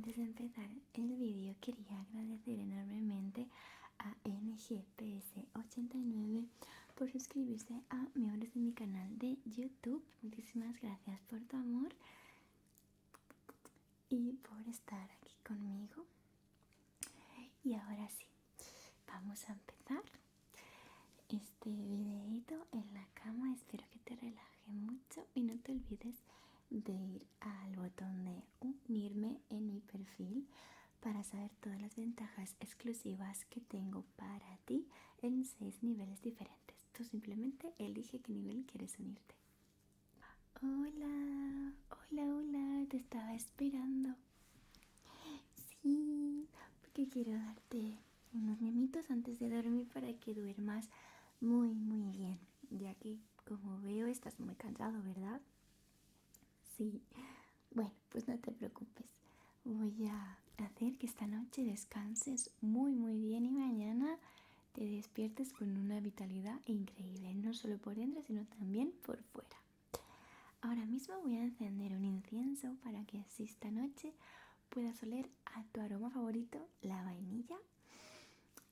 antes de empezar el vídeo quería agradecer enormemente a NGPS89 por suscribirse a miembros de mi canal de YouTube. Muchísimas gracias por tu amor y por estar aquí conmigo. Y ahora sí, vamos a empezar este videito en la cama. Espero que te relaje mucho y no te olvides de ir al botón de unirme en mi perfil para saber todas las ventajas exclusivas que tengo para ti en 6 niveles diferentes. Tú simplemente elige qué nivel quieres unirte. Hola, hola, hola, te estaba esperando. Sí, porque quiero darte unos mimitos antes de dormir para que duermas muy, muy bien, ya que como veo estás muy cansado, ¿verdad? Sí, bueno, pues no te preocupes. Voy a hacer que esta noche descanses muy muy bien y mañana te despiertes con una vitalidad increíble, no solo por dentro sino también por fuera. Ahora mismo voy a encender un incienso para que así esta noche puedas oler a tu aroma favorito, la vainilla,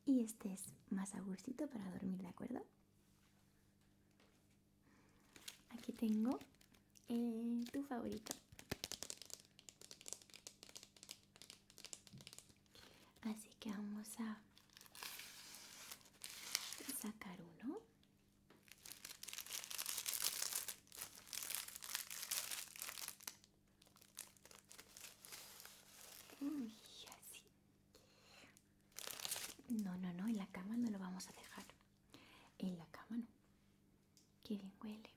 y estés más a gustito para dormir, ¿de acuerdo? Aquí tengo tu favorito. Así que vamos a sacar uno. Uy, así. No, no, no, en la cama no lo vamos a dejar. En la cama no. Qué bien huele.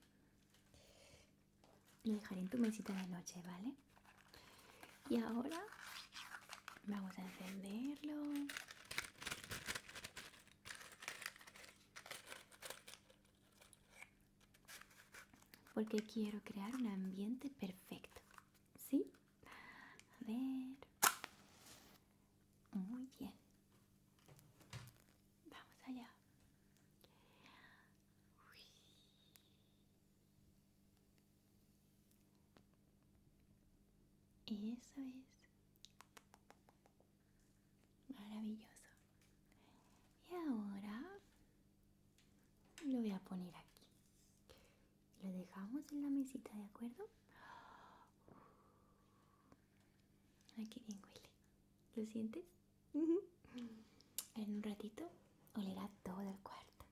Lo dejaré en tu mesita de noche, ¿vale? Y ahora vamos a encenderlo. Porque quiero crear un ambiente perfecto. ¿Sí? A ver. Muy bien. Vamos allá. Uy. Eso es. Maravilloso. Y ahora lo voy a poner aquí. Lo dejamos en la mesita, ¿de acuerdo? Ay, qué bien huele. ¿Lo sientes? En un ratito olerá todo el cuarto.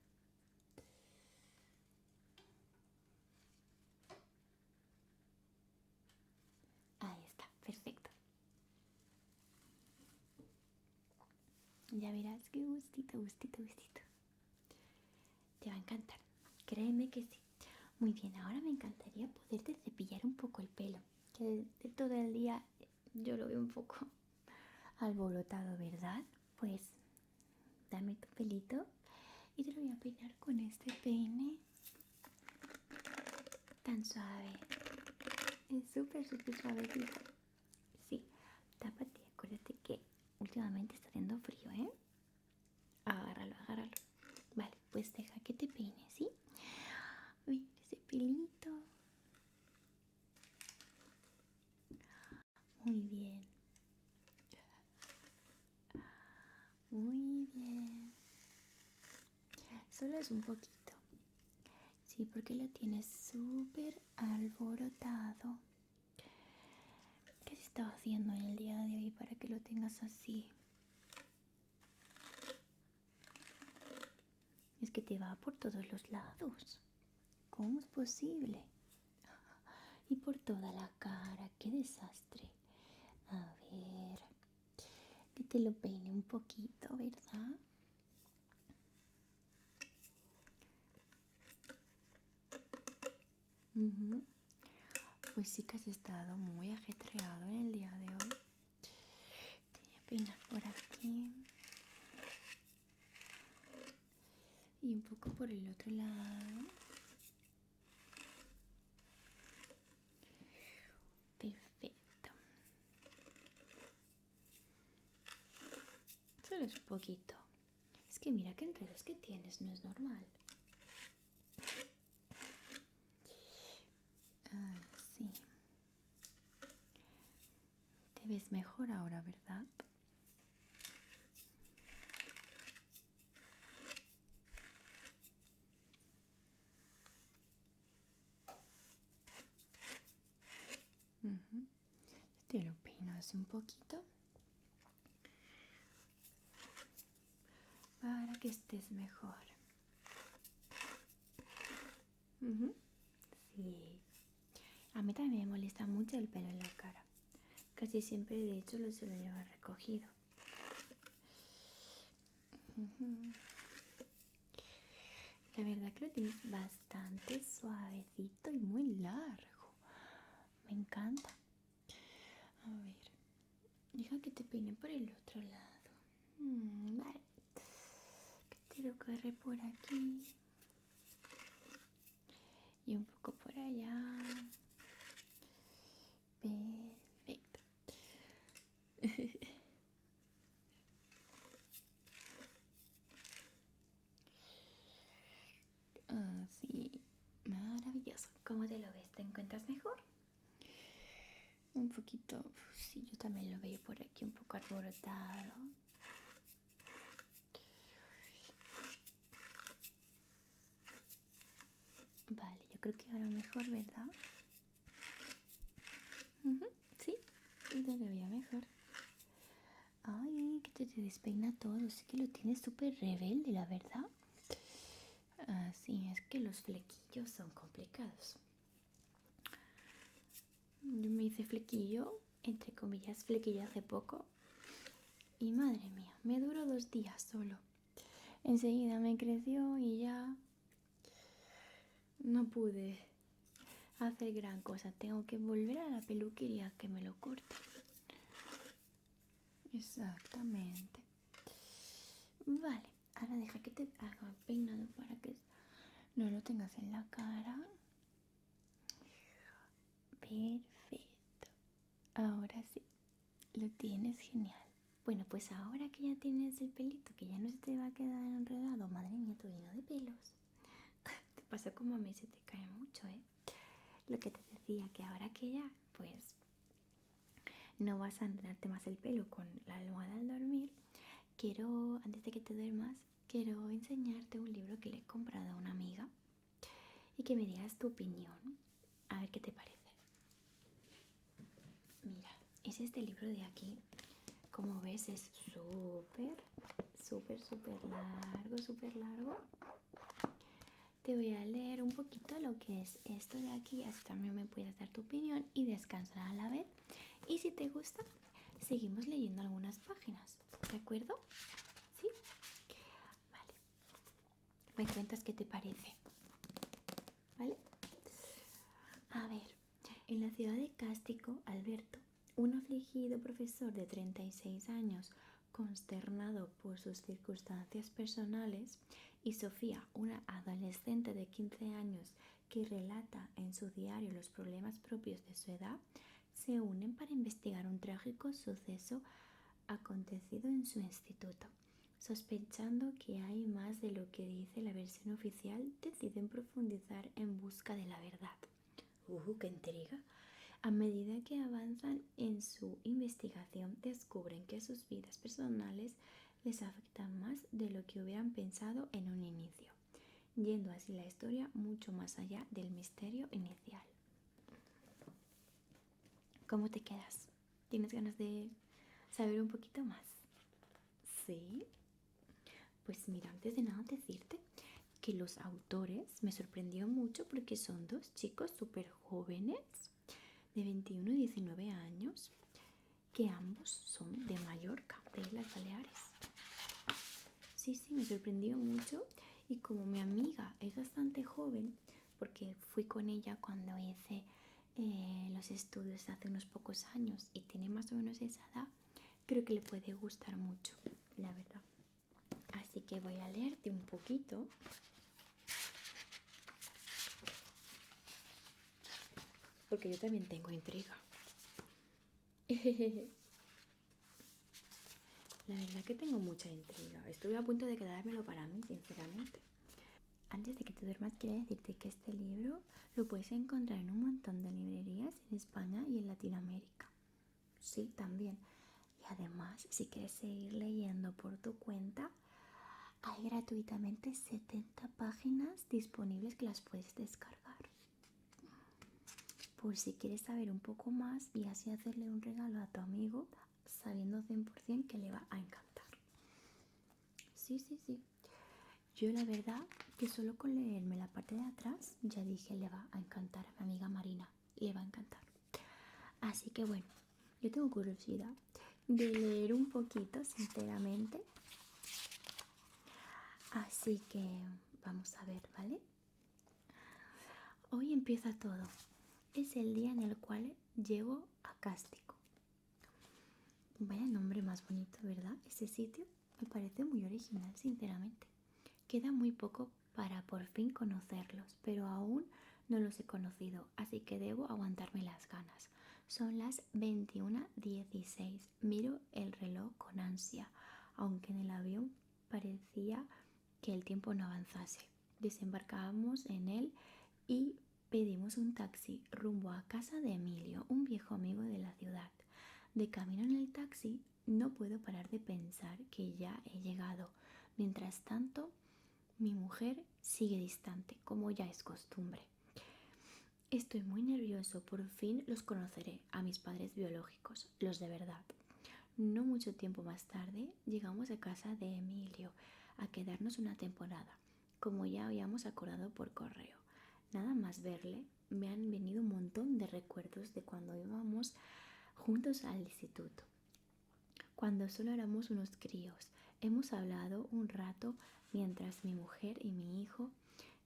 Ahí está, perfecto. Ya verás qué gustito, gustito, gustito. Te va a encantar. Créeme que sí. Muy bien, ahora me encantaría poderte cepillar un poco el pelo. Que de todo el día yo lo veo un poco alborotado, ¿verdad? Pues dame tu pelito y te lo voy a peinar con este peine tan suave. Es súper, súper suavecito. Sí, tápate. Acuérdate que últimamente está haciendo frío, ¿eh? Agárralo, agárralo. Vale, pues deja que te peine, ¿sí? Uy, ese pelito. Muy bien. Muy bien. Solo es un poquito. Sí, porque lo tienes súper alborotado. ¿Qué has estado haciendo en el día de hoy para que lo tengas así? Es que te va por todos los lados. ¿Cómo es posible? Y por toda la cara, qué desastre. A ver, que te lo peine un poquito, ¿verdad? Pues sí que has estado muy ajetreado en el día de hoy. Te voy a peinar por aquí. Y un poco por el otro lado. Perfecto. Solo es un poquito. Es que mira qué enredos que tienes, no es normal. Ah, sí. Te ves mejor ahora, ¿verdad? Ujú. Te lo peinas un poquito para que estés mejor. Ujú. Sí. A mí también me molesta mucho el pelo en la cara. Casi siempre, de hecho, lo suelo llevar recogido. Ujú. La verdad que lo tienes bastante suavecito y muy largo. Me encanta. A ver, deja que te peine por el otro lado. Vale. Que te lo corre por aquí. Y un poco por allá. Perfecto. Así. Maravilloso. ¿Cómo te lo ves? ¿Te encuentras mejor? Un poquito, sí, yo también lo veo por aquí un poco alborotado. Vale, yo creo que ahora mejor, ¿verdad? Sí, todavía mejor. Ay, que te despeina todo, sí que lo tienes súper rebelde, la verdad. Sí, es que los flequillos son complicados. Yo me hice flequillo, entre comillas, flequillo hace poco. Y madre mía, me duró 2 días solo. Enseguida me creció y ya no pude hacer gran cosa. Tengo que volver a la peluquería que me lo corte. Exactamente. Vale, ahora deja que te haga el peinado para que no lo tengas en la cara. Perfecto. Ahora sí, lo tienes genial. Bueno, pues ahora que ya tienes el pelito, que ya no se te va a quedar enredado, madre mía, todo lleno de pelos. Te pasa como a mí, se te cae mucho, ¿eh? Lo que te decía, que ahora que ya, pues, no vas a enredarte más el pelo con la almohada al dormir, quiero, antes de que te duermas, quiero enseñarte un libro que le he comprado a una amiga y que me digas tu opinión. A ver qué te parece. Mira, es este libro de aquí. Como ves, es súper largo, súper largo. Te voy a leer un poquito lo que es esto de aquí, así también me puedes dar tu opinión y descansar a la vez. Y si te gusta, seguimos leyendo algunas páginas, ¿de acuerdo? ¿Sí? Vale. Me cuentas qué te parece, ¿vale? A ver, en la ciudad de Cástico, Alberto, un afligido profesor de 36 años, consternado por sus circunstancias personales, y Sofía, una adolescente de 15 años que relata en su diario los problemas propios de su edad, se unen para investigar un trágico suceso acontecido en su instituto. Sospechando que hay más de lo que dice la versión oficial, deciden profundizar en busca de la verdad. ¡Qué intriga! A medida que avanzan en su investigación, descubren que sus vidas personales les afectan más de lo que hubieran pensado en un inicio, yendo así la historia mucho más allá del misterio inicial. ¿Cómo te quedas? ¿Tienes ganas de saber un poquito más? Sí. Pues mira, antes de nada decirte que los autores me sorprendió mucho porque son dos chicos súper jóvenes de 21 y 19 años que ambos son de Mallorca, de las Baleares. Sí, me sorprendió mucho y como mi amiga es bastante joven, porque fui con ella cuando hice los estudios hace unos pocos años y tiene más o menos esa edad, creo que le puede gustar mucho, la verdad. Así que voy a leerte un poquito. Porque yo también tengo intriga. La verdad que tengo mucha intriga. Estuve a punto de quedármelo para mí, sinceramente. Antes de que te duermas, quiero decirte que este libro lo puedes encontrar en un montón de librerías en España y en Latinoamérica. sí, también. Y además, si quieres seguir leyendo por tu cuenta, hay gratuitamente 70 páginas disponibles que las puedes descargar. Por si quieres saber un poco más y así hacerle un regalo a tu amigo, sabiendo 100% que le va a encantar. Sí, sí, sí. Yo la verdad que solo con leerme la parte de atrás ya dije le va a encantar a mi amiga Marina, le va a encantar. Así que bueno, yo tengo curiosidad de leer un poquito sinceramente. Así que vamos a ver, ¿vale? Hoy empieza todo. Es el día en el cual llego a Cástico. Vaya nombre más bonito, ¿verdad? Ese sitio me parece muy original, sinceramente. Queda muy poco para por fin conocerlos, pero aún no los he conocido, así que debo aguantarme las ganas. Son las 21:16. Miro el reloj con ansia, aunque en el avión parecía que el tiempo no avanzase. Desembarcamos en él y pedimos un taxi rumbo a casa de Emilio, un viejo amigo de la ciudad. De camino en el taxi no puedo parar de pensar que ya he llegado. Mientras tanto, mi mujer sigue distante, como ya es costumbre. Estoy muy nervioso, por fin los conoceré, a mis padres biológicos, los de verdad. No mucho tiempo más tarde llegamos a casa de Emilio a quedarnos una temporada, como ya habíamos acordado por correo. Nada más verle, me han venido un montón de recuerdos de cuando íbamos juntos al instituto. Cuando solo éramos unos críos, hemos hablado un rato mientras mi mujer y mi hijo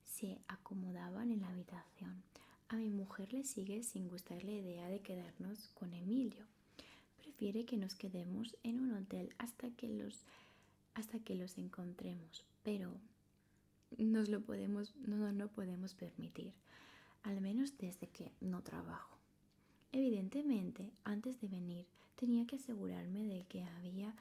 se acomodaban en la habitación. A mi mujer le sigue sin gustar la idea de quedarnos con Emilio. Prefiere que nos quedemos en un hotel hasta que los encontremos, pero no lo podemos permitir, al menos desde que no trabajo. Evidentemente, antes de venir, tenía que asegurarme de que había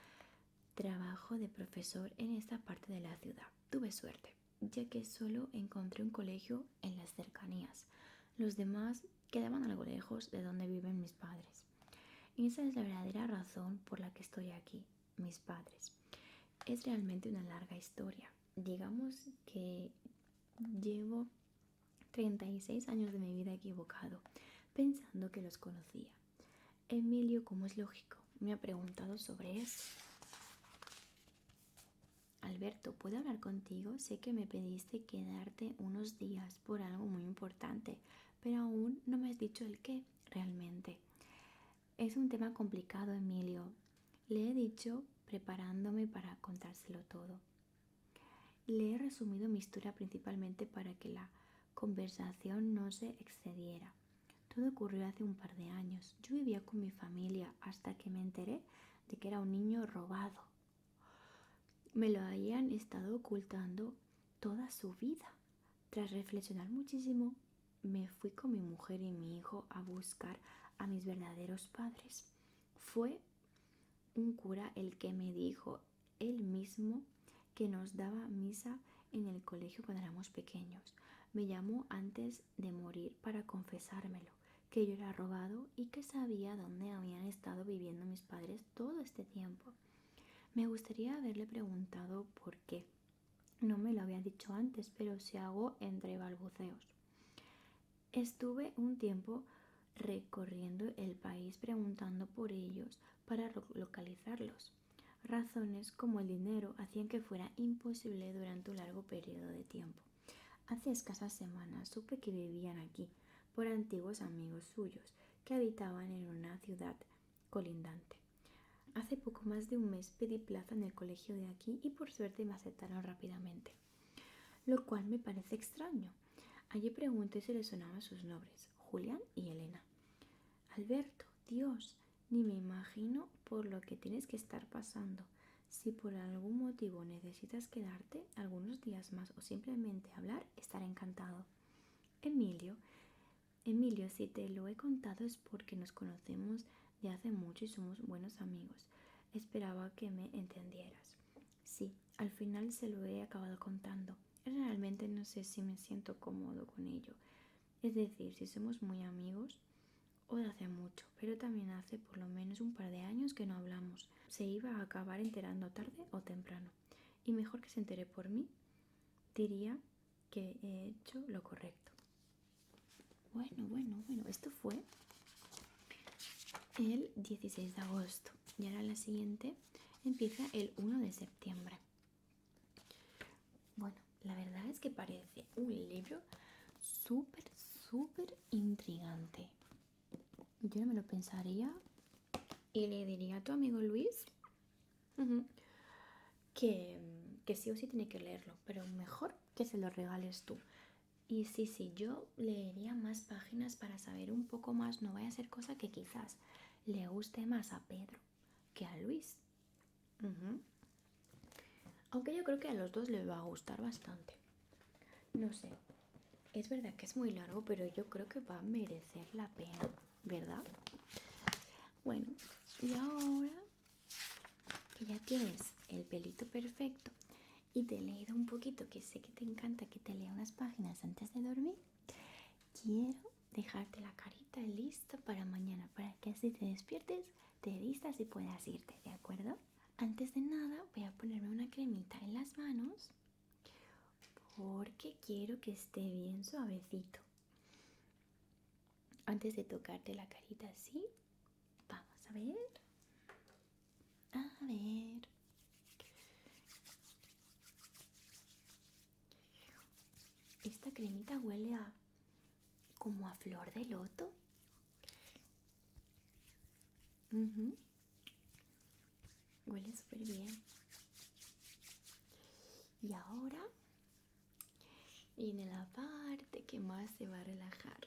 trabajo de profesor en esta parte de la ciudad. Tuve suerte, ya que solo encontré un colegio en las cercanías. Los demás quedaban algo lejos de donde viven mis padres. Y esa es la verdadera razón por la que estoy aquí, mis padres. Es realmente una larga historia. Digamos que llevo 36 años de mi vida equivocado, pensando que los conocía. Emilio, como es lógico, me ha preguntado sobre eso. Alberto, ¿puedo hablar contigo? Sé que me pediste quedarte unos días por algo muy importante, pero aún no me has dicho el qué, realmente. Es un tema complicado, Emilio. Le he dicho preparándome para contárselo todo. Le he resumido mi historia principalmente para que la conversación no se excediera. Todo ocurrió hace un par de años. Yo vivía con mi familia hasta que me enteré de que era un niño robado. Me lo habían estado ocultando toda su vida. Tras reflexionar muchísimo, me fui con mi mujer y mi hijo a buscar a mis verdaderos padres. Fue un cura el que me dijo él mismo que nos daba misa en el colegio cuando éramos pequeños. Me llamó antes de morir para confesármelo, que yo era robado y que sabía dónde habían estado viviendo mis padres todo este tiempo. Me gustaría haberle preguntado por qué. No me lo había dicho antes, pero se ahogó entre balbuceos. Estuve un tiempo recorriendo el país preguntando por ellos para localizarlos. Razones como el dinero hacían que fuera imposible durante un largo periodo de tiempo. Hace escasas semanas supe que vivían aquí por antiguos amigos suyos que habitaban en una ciudad colindante. Hace poco más de un mes pedí plaza en el colegio de aquí y por suerte me aceptaron rápidamente, lo cual me parece extraño. Allí pregunté si les sonaban sus nombres, Julián y Elena. Alberto, Dios, ni me imagino por lo que tienes que estar pasando. Si por algún motivo necesitas quedarte algunos días más o simplemente hablar, estaré encantado. Emilio, si te lo he contado es porque nos conocemos de hace mucho y somos buenos amigos. Esperaba que me entendieras. Sí, al final se lo he acabado contando. Realmente no sé si me siento cómodo con ello. Es decir, si somos muy amigos o de hace mucho, pero también hace por lo menos un par de años que no hablamos. Se iba a acabar enterando tarde o temprano. Y mejor que se entere por mí, diría que he hecho lo correcto. Bueno, esto fue el 16 de agosto y ahora la siguiente empieza el 1 de septiembre. Bueno, la verdad es que parece un libro súper intrigante. Yo no me lo pensaría y le diría a tu amigo Luis que sí o sí tiene que leerlo, pero mejor que se lo regales tú. Y sí, yo leería más páginas para saber un poco más, no vaya a ser cosa que quizás le guste más a Pedro que a Luis. Aunque yo creo que a los dos les va a gustar bastante. No sé, es verdad que es muy largo, pero yo creo que va a merecer la pena, ¿verdad? Bueno, y ahora que ya tienes el pelito perfecto y te he leído un poquito, que sé que te encanta que te lea unas páginas antes de dormir, quiero dejarte la carita lista para mañana, para que así te despiertes, te vistas y puedas irte, ¿de acuerdo? Antes de nada voy a ponerme una cremita en las manos porque quiero que esté bien suavecito. Antes de tocarte la carita así, vamos a ver. A ver. Esta cremita huele a como a flor de loto. Huele súper bien. Y ahora viene la parte que más se va a relajar.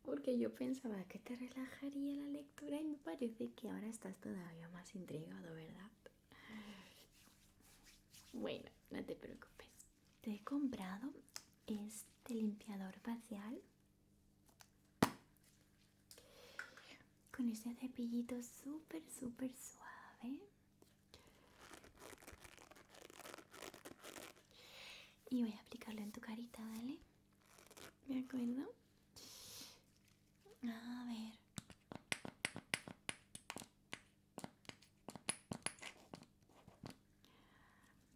Porque yo pensaba que te relajaría la lectura y me parece que ahora estás todavía más intrigado, ¿verdad? Bueno, no te preocupes. Te he comprado este limpiador facial con este cepillito súper suave. Y voy a aplicarlo en tu carita, ¿vale? ¿De acuerdo? A ver.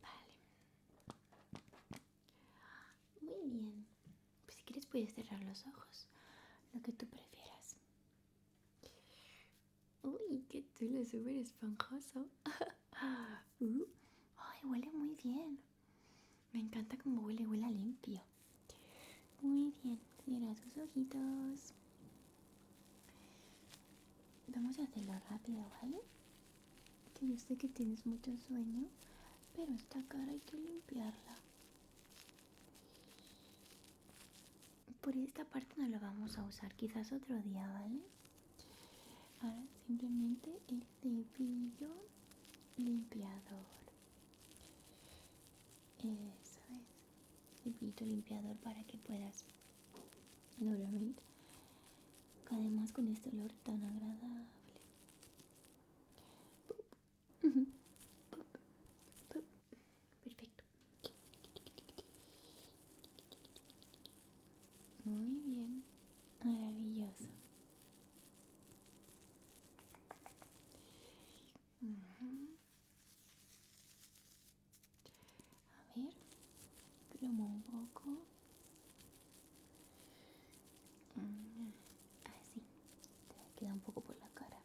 Vale. Muy bien. Pues si quieres puedes cerrar los ojos. Lo que tú prefieras. Uy, qué chulo, súper esponjoso. Ay, huele muy bien. Me encanta cómo huele limpio. Muy bien, cierra tus ojitos. Vamos a hacerlo rápido, ¿vale? Que yo sé que tienes mucho sueño, pero esta cara hay que limpiarla. Por esta parte no la vamos a usar, quizás otro día, ¿vale? Ahora simplemente el cepillo limpiador. Eso es. Cepillo limpiador para que puedas dormir. Además con este olor tan agradable. Perfecto. Muy bien. Maravilloso. A ver, plomo un poco. Así. Te queda un poco por la cara.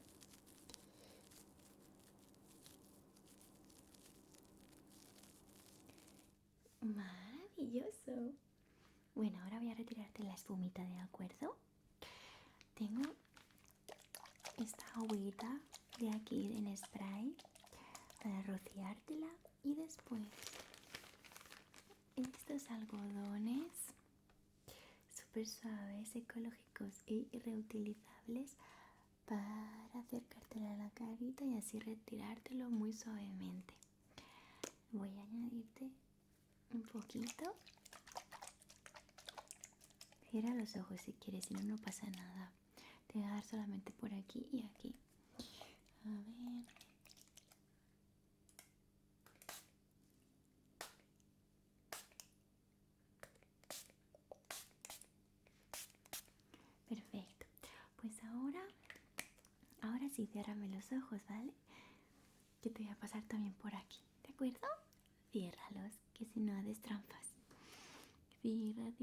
Maravilloso. Bueno, ahora voy a retirarte la espumita, ¿de acuerdo? Tengo esta agüita de aquí en spray para rociártela y después estos algodones súper suaves, ecológicos y reutilizables para acercártela a la carita y así retirártelo muy suavemente. Voy a añadirte un poquito. Cierra los ojos si quieres, si no, no pasa nada. Te voy a dar solamente por aquí y aquí. A ver. Perfecto. Pues y ciérrame los ojos, ¿vale? Que te voy a pasar también por aquí, ¿de acuerdo? Ciérralos, que si no haces trampas. Ciérralos.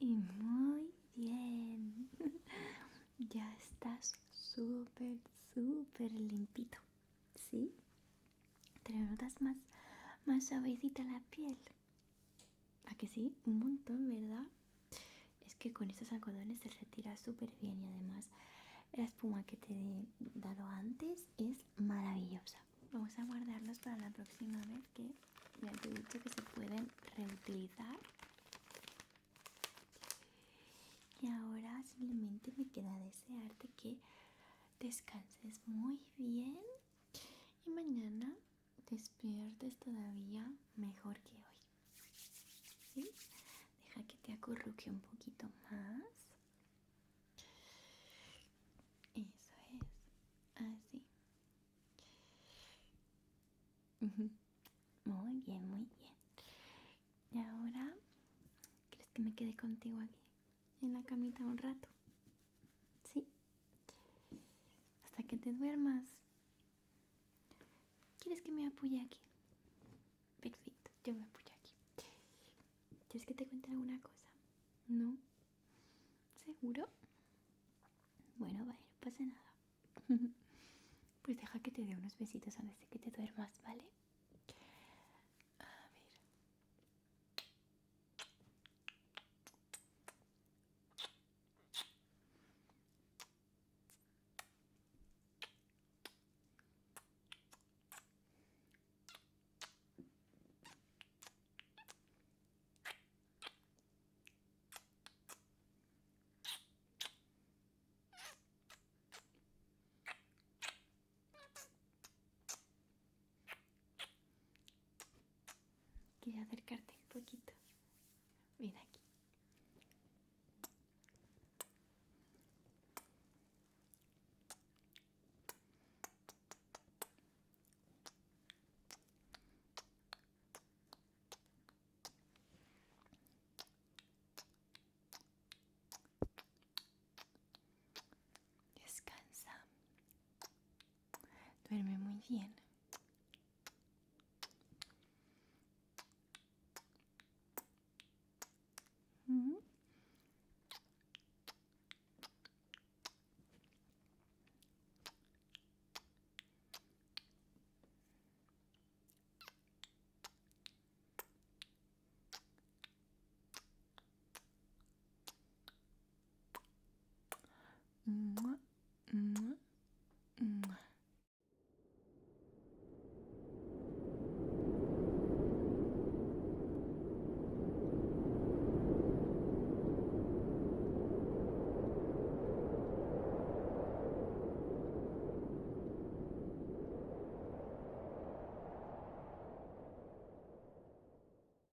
Y muy bien. Ya estás súper limpito. ¿Sí? Te lo notas más suavecita la piel. ¿A que sí? Un montón, ¿verdad? Es que con estos algodones se retira súper bien y además la espuma que te he dado antes es maravillosa. Vamos a guardarlos para la próxima vez, que ya te he dicho que se pueden reutilizar. Y ahora simplemente me queda desearte que descanses muy bien y mañana despiertes todavía mejor que hoy. ¿Sí? Deja que te acurruque un poquito más. Eso es. Así. Muy bien. Y ahora, ¿crees que me quede contigo aquí en la camita un rato? ¿Sí? Hasta que te duermas. ¿Quieres que me apoye aquí? Perfecto, yo me apoyo aquí. ¿Quieres que te cuente alguna cosa? ¿No? ¿Seguro? Bueno, vale, no pasa nada. Pues deja que te dé unos besitos antes de que te duermas, ¿vale? A ver. ¿Quieres acercarte?